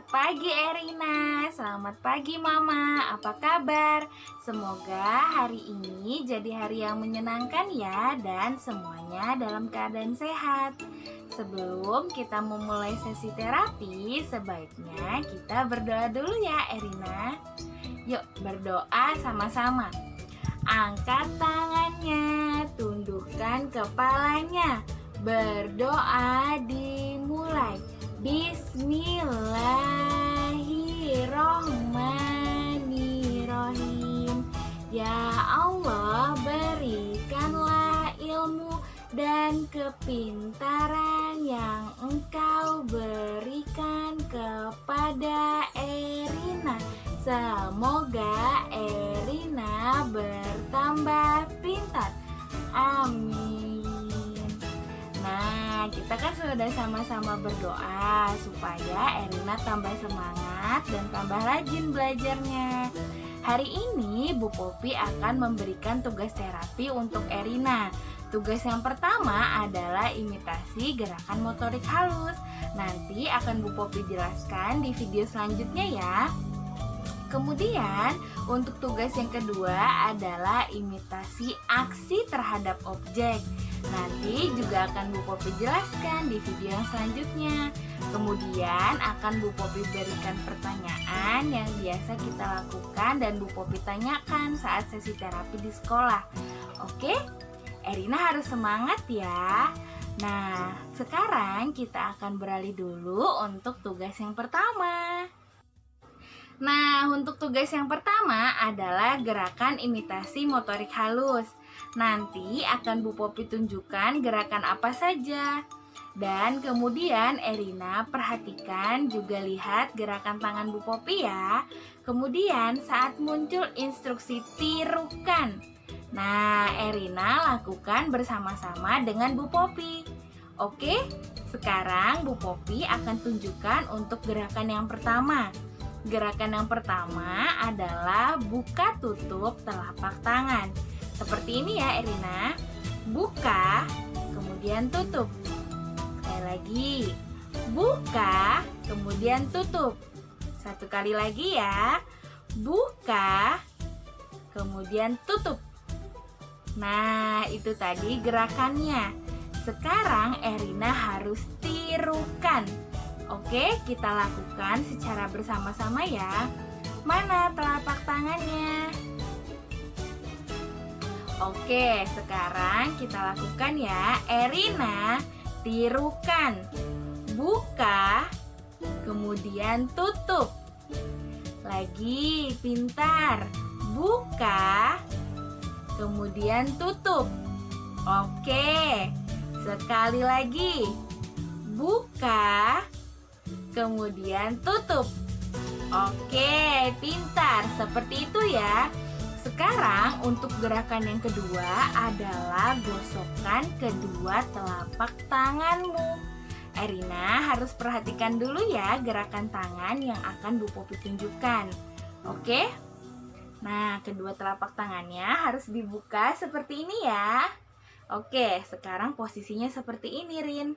Selamat pagi Erina, selamat pagi Mama, apa kabar? Semoga hari ini jadi hari yang menyenangkan ya dan semuanya dalam keadaan sehat. Sebelum kita memulai sesi terapi, sebaiknya kita berdoa dulu ya Erina. Yuk berdoa sama-sama. Angkat tangannya, tundukkan kepalanya. Berdoa dimulai. Bismillahirrohmanirrohim. Ya Allah, berikanlah ilmu dan kepintaran yang Engkau berikan kepada Erina. Semoga Erina bertambah pintar. Amin. Nah, kita kan sudah sama-sama berdoa supaya Erina tambah semangat dan tambah rajin belajarnya. Hari ini Bu Popi akan memberikan tugas terapi untuk Erina. Tugas yang pertama adalah imitasi gerakan motorik halus. Nanti akan Bu Popi jelaskan di video selanjutnya ya. Kemudian untuk tugas yang kedua adalah imitasi aksi terhadap objek. Nanti juga akan Bu Popi jelaskan di video yang selanjutnya. Kemudian akan Bu Popi berikan pertanyaan yang biasa kita lakukan dan Bu Popi tanyakan saat sesi terapi di sekolah. Oke? Erina harus semangat ya. Nah, sekarang kita akan beralih dulu untuk tugas yang pertama. Nah, untuk tugas yang pertama adalah gerakan imitasi motorik halus. Nanti akan Bu Popi tunjukkan gerakan apa saja. Dan kemudian Erina perhatikan juga lihat gerakan tangan Bu Popi ya. Kemudian saat muncul instruksi tirukan. Nah, Erina lakukan bersama-sama dengan Bu Popi. Oke, sekarang Bu Popi akan tunjukkan untuk gerakan yang pertama. Gerakan yang pertama adalah buka tutup telapak tangan. Seperti ini ya Erina. Buka, kemudian tutup. Sekali lagi. Buka, kemudian tutup. Satu kali lagi ya. Buka, kemudian tutup. Nah, itu tadi gerakannya. Sekarang Erina harus tirukan. Oke, kita lakukan secara bersama-sama ya. Mana telapak tangannya? Oke, sekarang kita lakukan ya. Erina, tirukan. Buka, kemudian tutup. Lagi, pintar. Buka, kemudian tutup. Oke, sekali lagi. Buka, kemudian tutup. Oke, pintar. Seperti itu ya. Sekarang untuk gerakan yang kedua adalah gosokkan kedua telapak tanganmu. Erina harus perhatikan dulu ya gerakan tangan yang akan Bu Popi tunjukkan. Oke? Nah, kedua telapak tangannya harus dibuka seperti ini ya. Oke, sekarang posisinya seperti ini, Rin.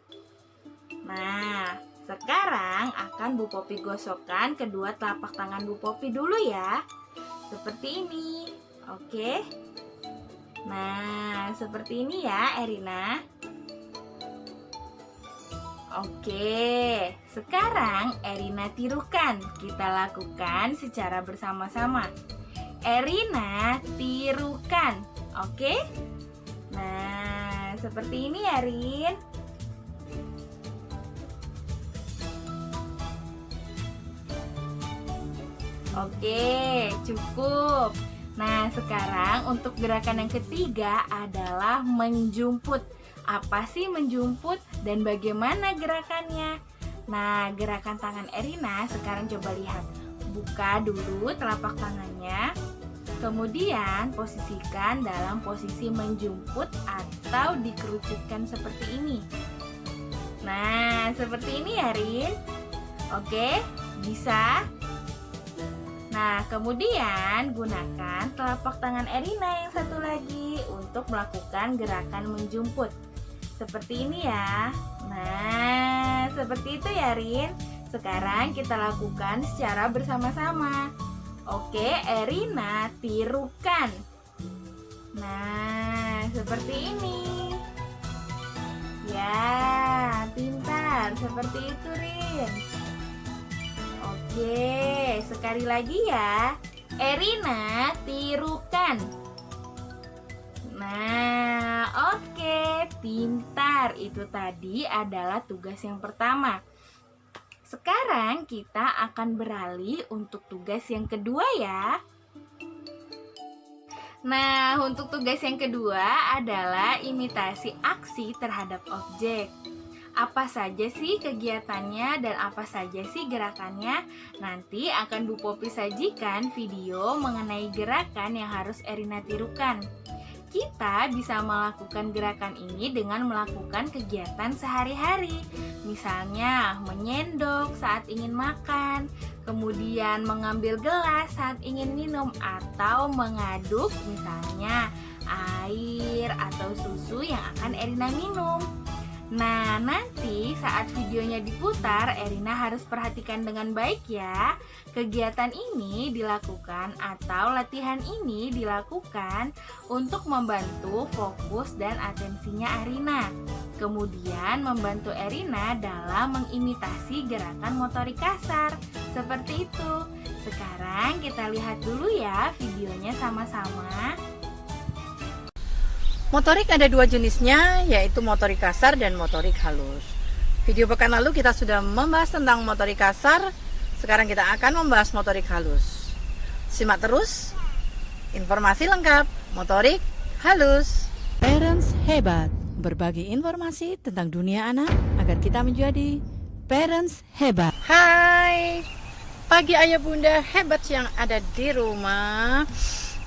Nah, sekarang akan Bu Popi gosokkan kedua telapak tangan Bu Popi dulu ya. Seperti ini. Oke. Nah, seperti ini ya Erina. Oke. Sekarang Erina tirukan. Kita lakukan secara bersama-sama. Erina tirukan. Oke. Nah, seperti ini ya Rin. Oke, cukup. Nah, sekarang untuk gerakan yang ketiga adalah menjumput. Apa sih menjumput dan bagaimana gerakannya? Nah, gerakan tangan Erina sekarang coba lihat. Buka dulu telapak tangannya. Kemudian posisikan dalam posisi menjumput atau dikerucutkan seperti ini. Nah, seperti ini ya Rin. Oke, bisa? Nah, kemudian gunakan telapak tangan Erina yang satu lagi untuk melakukan gerakan menjumput. Seperti ini ya. Nah, seperti itu ya Rin. Sekarang kita lakukan secara bersama-sama. Oke, Erina, tirukan. Nah, seperti ini. Ya, pintar. Seperti itu, Rin. Oke, sekali lagi ya. Erina, tirukan. Nah, oke, pintar. Itu tadi adalah tugas yang pertama. Sekarang kita akan beralih untuk tugas yang kedua ya. Nah, untuk tugas yang kedua adalah imitasi aksi terhadap objek. Apa saja sih kegiatannya dan apa saja sih gerakannya? Nanti akan Bu Popi sajikan video mengenai gerakan yang harus Erina tirukan. Kita bisa melakukan gerakan ini dengan melakukan kegiatan sehari-hari. Misalnya, menyendok saat ingin makan, kemudian mengambil gelas saat ingin minum, atau mengaduk misalnya air atau susu yang akan Erina minum. Nah, nanti saat videonya diputar, Erina harus perhatikan dengan baik ya. Kegiatan ini dilakukan atau latihan ini dilakukan untuk membantu fokus dan atensinya Erina. Kemudian membantu Erina dalam mengimitasi gerakan motorik kasar. Seperti itu. Sekarang kita lihat dulu ya videonya sama-sama. Motorik ada dua jenisnya, yaitu motorik kasar dan motorik halus. Video pekan lalu kita sudah membahas tentang motorik kasar, sekarang kita akan membahas motorik halus. Simak terus informasi lengkap motorik halus. Parents hebat, berbagi informasi tentang dunia anak agar kita menjadi parents hebat. Hai, pagi ayah bunda hebat yang ada di rumah.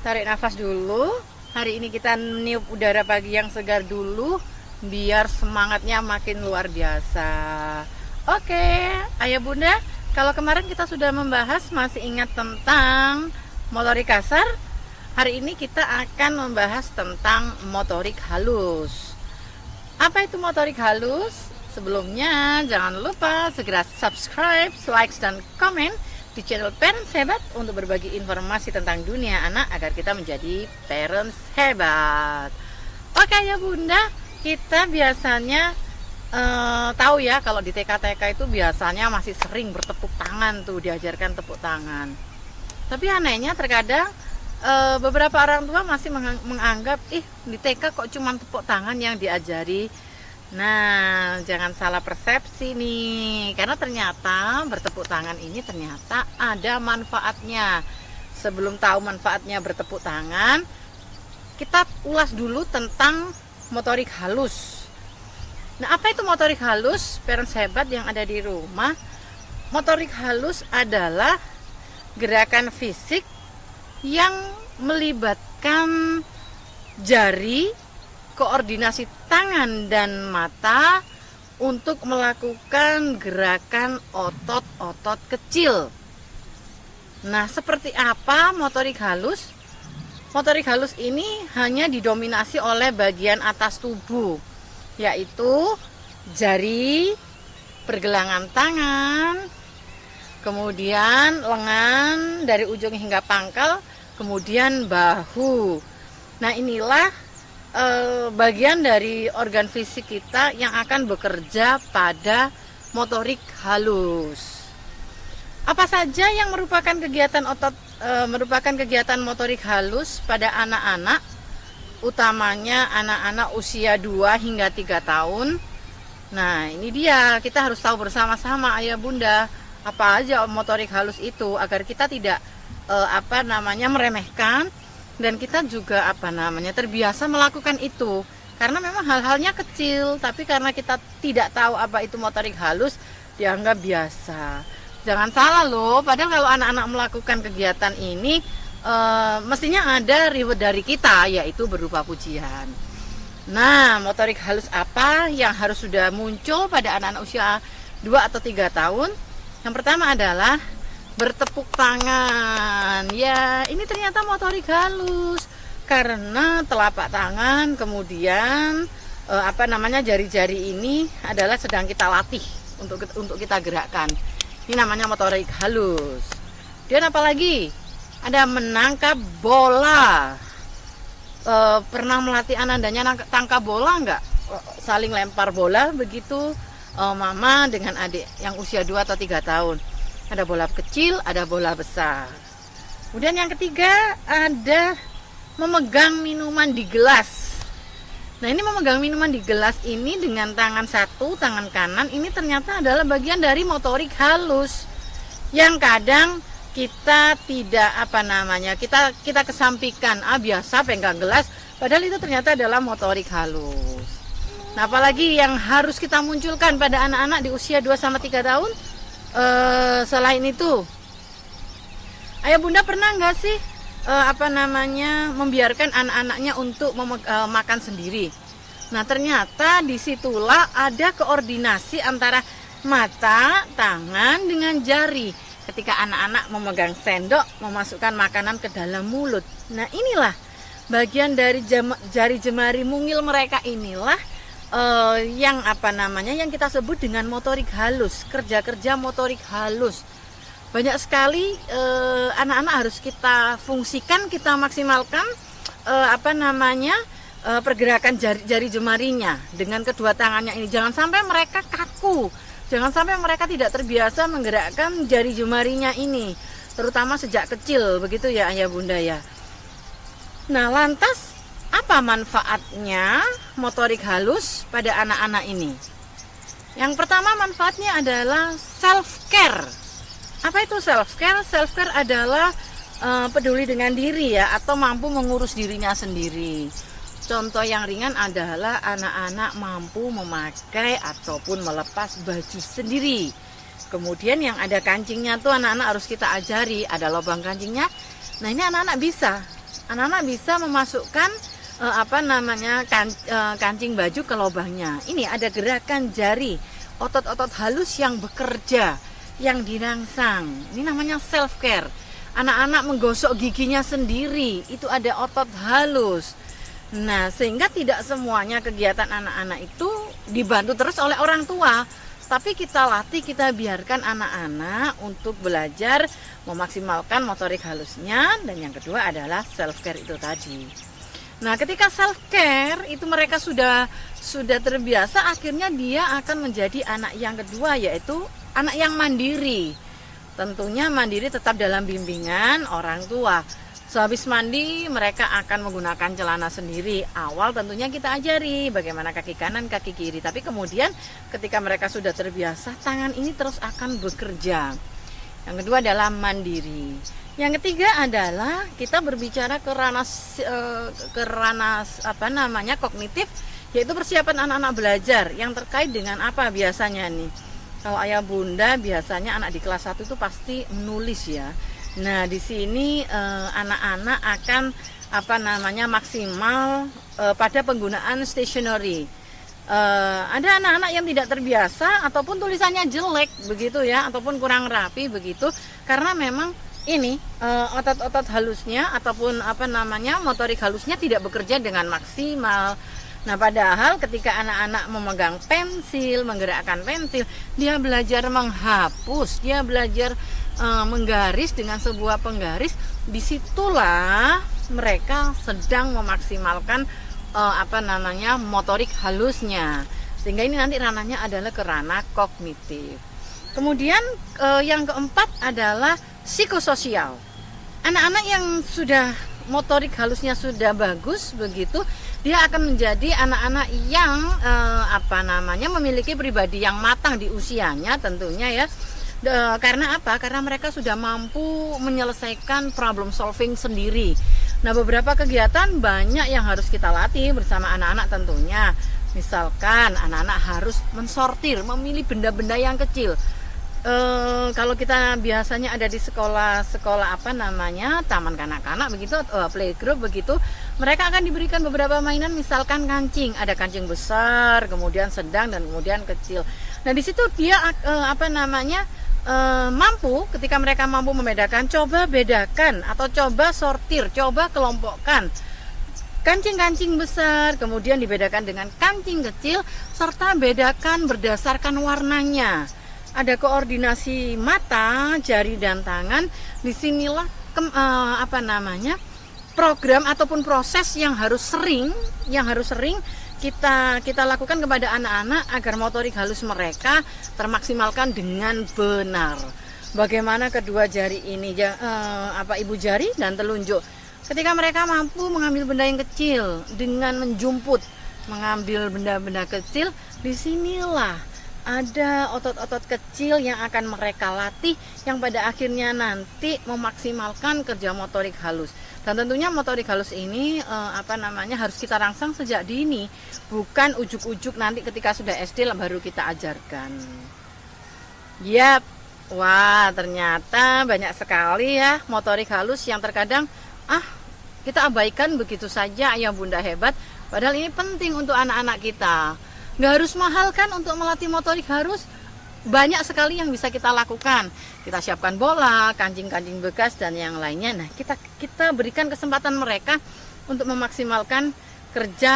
Tarik nafas dulu. Hari ini kita meniup udara pagi yang segar dulu, biar semangatnya makin luar biasa. Oke, ayah bunda, kalau kemarin kita sudah membahas, masih ingat tentang motorik kasar? Hari ini kita akan membahas tentang motorik halus. Apa itu motorik halus? Sebelumnya jangan lupa segera subscribe, like, dan komen di channel Parents Hebat untuk berbagi informasi tentang dunia anak agar kita menjadi parents hebat. Oke ya bunda, kita biasanya tahu ya kalau di TK-TK itu biasanya masih sering bertepuk tangan tuh, diajarkan tepuk tangan. Tapi anehnya terkadang beberapa orang tua masih menganggap di TK kok cuma tepuk tangan yang diajari. Nah, jangan salah persepsi nih, karena ternyata bertepuk tangan ini ternyata ada manfaatnya. Sebelum tahu manfaatnya bertepuk tangan, kita ulas dulu tentang motorik halus. Nah, apa itu motorik halus? Parents hebat yang ada di rumah, motorik halus adalah gerakan fisik yang melibatkan jari, koordinasi tangan dan mata untuk melakukan gerakan otot-otot kecil. Nah, seperti apa motorik halus? Motorik halus ini hanya didominasi oleh bagian atas tubuh, yaitu jari, pergelangan tangan, kemudian lengan dari ujung hingga pangkal, kemudian bahu. Nah, inilah bagian dari organ fisik kita yang akan bekerja pada motorik halus. Apa saja yang merupakan kegiatan merupakan kegiatan motorik halus pada anak-anak, utamanya anak-anak usia 2 hingga 3 tahun. Nah, ini dia, kita harus tahu bersama-sama ayah bunda apa aja motorik halus itu agar kita tidak meremehkan. Dan kita juga terbiasa melakukan itu. Karena memang hal-halnya kecil, tapi karena kita tidak tahu apa itu motorik halus, dianggap biasa. Jangan salah loh, padahal kalau anak-anak melakukan kegiatan ini mestinya ada reward dari kita, yaitu berupa pujian. Nah, motorik halus apa yang harus sudah muncul pada anak-anak usia 2 atau 3 tahun? Yang pertama adalah bertepuk tangan. Ya, ini ternyata motorik halus karena telapak tangan, kemudian jari-jari ini adalah sedang kita latih untuk kita gerakkan. Ini namanya motorik halus. Dan apalagi ada menangkap bola. Pernah melatih anandanya tangkap bola nggak? Saling lempar bola begitu, mama dengan adik yang usia 2 atau 3 tahun. Ada bola kecil, ada bola besar. Kemudian yang ketiga ada memegang minuman di gelas. Nah, ini memegang minuman di gelas ini dengan tangan satu, tangan kanan, ini ternyata adalah bagian dari motorik halus yang kadang kita tidak kita kesampingkan. Biasa pegang gelas, padahal itu ternyata adalah motorik halus. Nah, apalagi yang harus kita munculkan pada anak-anak di usia 2-3 tahun. Selain itu, ayah bunda pernah nggak sih membiarkan anak-anaknya untuk makan sendiri? Nah, ternyata disitulah ada koordinasi antara mata, tangan dengan jari ketika anak-anak memegang sendok memasukkan makanan ke dalam mulut. Nah, inilah bagian dari jari jemari mungil mereka, inilah yang kita sebut dengan motorik halus, kerja-kerja motorik halus. Banyak sekali anak-anak harus kita fungsikan, kita maksimalkan pergerakan jari jemarinya dengan kedua tangannya ini. Jangan sampai mereka kaku, jangan sampai mereka tidak terbiasa menggerakkan jari jemarinya ini, terutama sejak kecil begitu ya ayah bunda ya. Nah, lantas apa manfaatnya motorik halus pada anak-anak ini? Yang pertama manfaatnya adalah self care. Apa itu self-care? Self-care adalah peduli dengan diri ya, atau mampu mengurus dirinya sendiri. Contoh yang ringan adalah anak-anak mampu memakai ataupun melepas baju sendiri. Kemudian yang ada kancingnya tuh anak-anak harus kita ajari, ada lubang kancingnya. Nah, ini anak-anak bisa. Anak-anak bisa memasukkan kancing baju ke lubangnya. Ini ada gerakan jari, otot-otot halus yang bekerja, yang dirangsang. Ini namanya self care. Anak-anak menggosok giginya sendiri, itu ada otot halus. Nah, sehingga tidak semuanya kegiatan anak-anak itu dibantu terus oleh orang tua, tapi kita latih, kita biarkan anak-anak untuk belajar memaksimalkan motorik halusnya. Dan yang kedua adalah self care itu tadi. Nah, ketika self care itu mereka sudah terbiasa, akhirnya dia akan menjadi anak yang kedua, yaitu anak yang mandiri. Tentunya mandiri tetap dalam bimbingan orang tua. Sehabis mandi mereka akan menggunakan celana sendiri. Awal tentunya kita ajari bagaimana kaki kanan, kaki kiri. Tapi kemudian ketika mereka sudah terbiasa, tangan ini terus akan bekerja. Yang kedua adalah mandiri. Yang ketiga adalah kita berbicara ke ranah kognitif, yaitu persiapan anak-anak belajar yang terkait dengan apa biasanya nih. Kalau ayah bunda biasanya anak di kelas 1 itu pasti menulis ya. Nah, di sini anak-anak akan maksimal pada penggunaan stationery. Ada anak-anak yang tidak terbiasa ataupun tulisannya jelek begitu ya, ataupun kurang rapi begitu, karena memang ini otot-otot halusnya ataupun motorik halusnya tidak bekerja dengan maksimal. Nah, padahal ketika anak-anak memegang pensil, menggerakkan pensil, dia belajar menghapus, dia belajar menggaris dengan sebuah penggaris. Disitulah mereka sedang memaksimalkan motorik halusnya. Sehingga ini nanti ranahnya adalah ke ranah kognitif. Kemudian yang keempat adalah psikososial. Anak-anak yang sudah motorik halusnya sudah bagus begitu, dia akan menjadi anak-anak yang memiliki pribadi yang matang di usianya tentunya ya. Karena apa? Karena mereka sudah mampu menyelesaikan problem solving sendiri. Nah, beberapa kegiatan banyak yang harus kita latih bersama anak-anak tentunya. Misalkan anak-anak harus mensortir, memilih benda-benda yang kecil. Kalau kita biasanya ada di sekolah taman kanak-kanak begitu, playgroup begitu, mereka akan diberikan beberapa mainan, misalkan kancing, ada kancing besar, kemudian sedang, dan kemudian kecil. Nah, di situ dia mampu, ketika mereka mampu membedakan, coba bedakan atau coba sortir, coba kelompokkan kancing-kancing besar, kemudian dibedakan dengan kancing kecil, serta bedakan berdasarkan warnanya. ada koordinasi mata, jari dan tangan. Disinilah program ataupun proses yang harus sering kita lakukan kepada anak-anak agar motorik halus mereka termaksimalkan dengan benar. Bagaimana kedua jari ini, ibu jari dan telunjuk, ketika mereka mampu mengambil benda yang kecil dengan menjumput, mengambil benda-benda kecil, disinilah ada otot-otot kecil yang akan mereka latih, yang pada akhirnya nanti memaksimalkan kerja motorik halus. Dan tentunya motorik halus ini harus kita rangsang sejak dini, bukan ujuk-ujuk nanti ketika sudah SD baru kita ajarkan. Yap, wah ternyata banyak sekali ya motorik halus yang terkadang kita abaikan begitu saja. Ayah bunda hebat, padahal ini penting untuk anak-anak kita. Nggak harus mahal kan untuk melatih motorik halus, banyak sekali yang bisa kita lakukan. Kita siapkan bola, kancing-kancing bekas dan yang lainnya. Nah, kita berikan kesempatan mereka untuk memaksimalkan kerja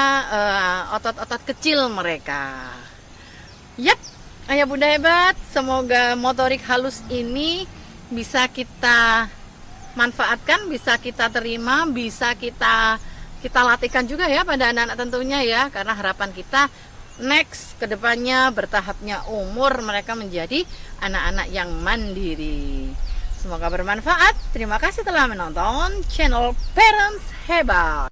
otot-otot kecil mereka. Yap, ayah bunda hebat, semoga motorik halus ini bisa kita manfaatkan, bisa kita terima, bisa kita latihkan juga ya pada anak-anak tentunya ya, karena harapan kita next kedepannya bertahapnya umur mereka menjadi anak-anak yang mandiri. Semoga bermanfaat. Terima kasih telah menonton channel Parents Hebat.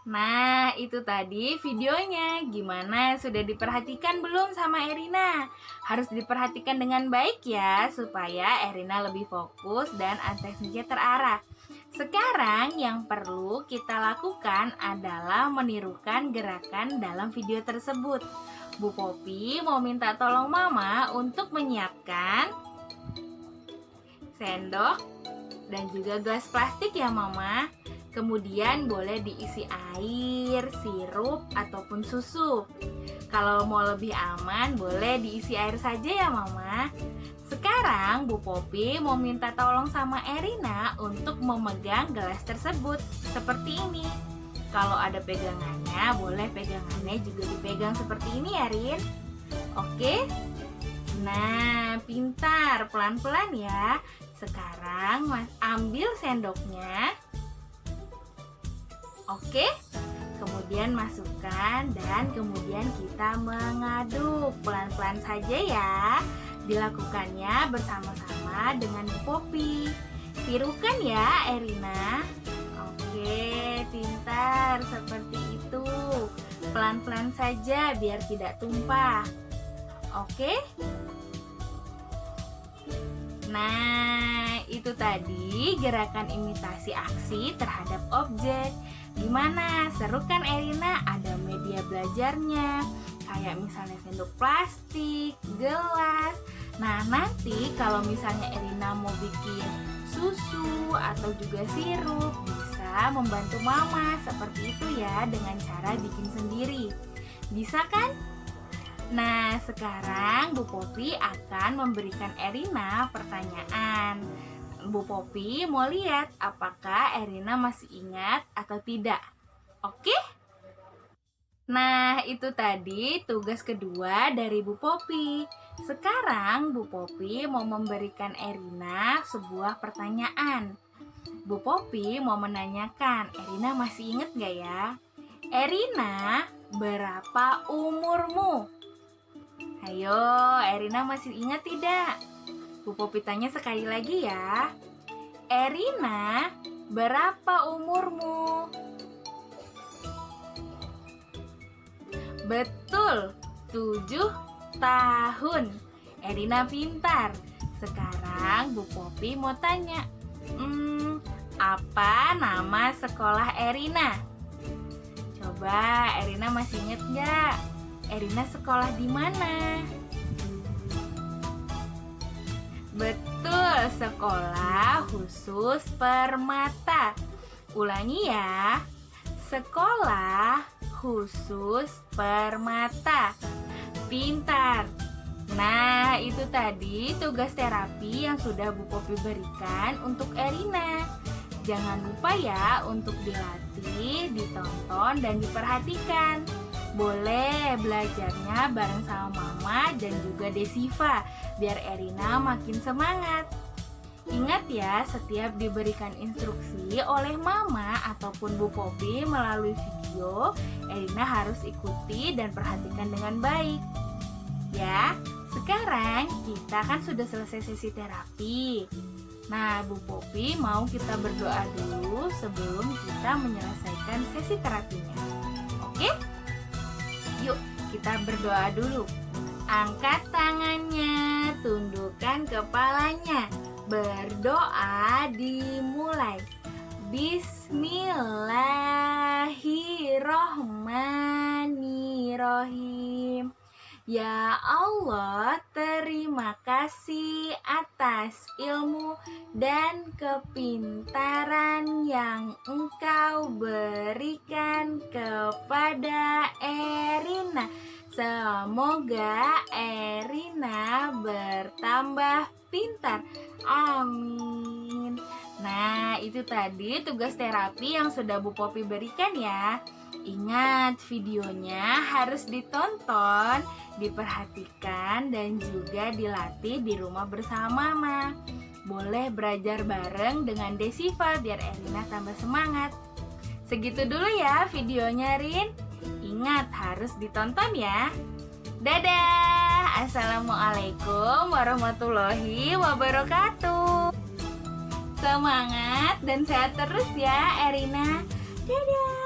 Nah, itu tadi videonya. Gimana? Sudah diperhatikan belum sama Erina? Harus diperhatikan dengan baik ya, supaya Erina lebih fokus dan atensinya terarah. Sekarang yang perlu kita lakukan adalah menirukan gerakan dalam video tersebut. Bu Popi mau minta tolong Mama untuk menyiapkan sendok dan juga gelas plastik ya Mama. Kemudian boleh diisi air, sirup, ataupun susu. Kalau mau lebih aman boleh diisi air saja ya Mama. Sekarang Bu Popi mau minta tolong sama Erina untuk memegang gelas tersebut seperti ini. Kalau ada pegangannya, boleh pegangannya juga dipegang seperti ini ya Rin. Oke? Nah, pintar, pelan-pelan ya. Sekarang ambil sendoknya. Oke? Kemudian masukkan dan kemudian kita mengaduk. Pelan-pelan saja ya. Dilakukannya bersama-sama dengan Bu Popi. Tirukan ya Erina. Oke, pintar, seperti itu. Pelan-pelan saja biar tidak tumpah. Oke. Nah, itu tadi gerakan imitasi aksi terhadap objek. Gimana? Seru kan Erina? Ada media belajarnya, kayak misalnya sendok plastik, gelas. Nah, nanti kalau misalnya Erina mau bikin susu atau juga sirup, bisa membantu Mama seperti itu ya, dengan cara bikin sendiri. Bisa kan? Nah, sekarang Bu Popi akan memberikan Erina pertanyaan. Bu Popi mau lihat apakah Erina masih ingat atau tidak. Oke? Nah, itu tadi tugas kedua dari Bu Popi. Sekarang Bu Popi mau memberikan Erina sebuah pertanyaan. Bu Popi mau menanyakan, Erina masih ingat gak ya? Erina, berapa umurmu? Ayo, Erina masih ingat tidak? Bu Popi tanya sekali lagi ya. Erina, berapa umurmu? Betul, 7 tahun. Erina pintar. Sekarang Bu Popi mau tanya, apa nama sekolah Erina? Coba Erina masih ingat gak? Erina sekolah di mana? Betul, sekolah khusus Permata. Ulangi ya, sekolah khusus Permata. Pintar. Nah, itu tadi tugas terapi yang sudah Bu Popi berikan untuk Erina. Jangan lupa ya untuk dilatih, ditonton, dan diperhatikan. Boleh belajarnya bareng sama Mama dan juga Desiva, biar Erina makin semangat. Ingat ya, setiap diberikan instruksi oleh Mama ataupun Bu Popi melalui video, Erina harus ikuti dan perhatikan dengan baik. Ya, sekarang kita kan sudah selesai sesi terapi. Nah, Bu Popi mau kita berdoa dulu sebelum kita menyelesaikan sesi terapinya. Oke? Yuk, kita berdoa dulu. Angkat tangannya, tundukkan kepalanya. Berdoa dimulai. Bismillahirrohmanirrohim. Ya Allah, terima kasih atas ilmu dan kepintaran yang Engkau berikan kepada Erina. Semoga Erina bertambah pintar. Amin. Nah, itu tadi tugas terapi yang sudah Bu Popi berikan ya. Ingat, videonya harus ditonton, diperhatikan, dan juga dilatih di rumah bersama Mama. Boleh belajar bareng dengan Desiva biar Erina tambah semangat. Segitu dulu ya videonya, Rin. Ingat, harus ditonton ya. Dadah. Assalamualaikum warahmatullahi wabarakatuh. Semangat dan sehat terus ya, Erina. Dadah.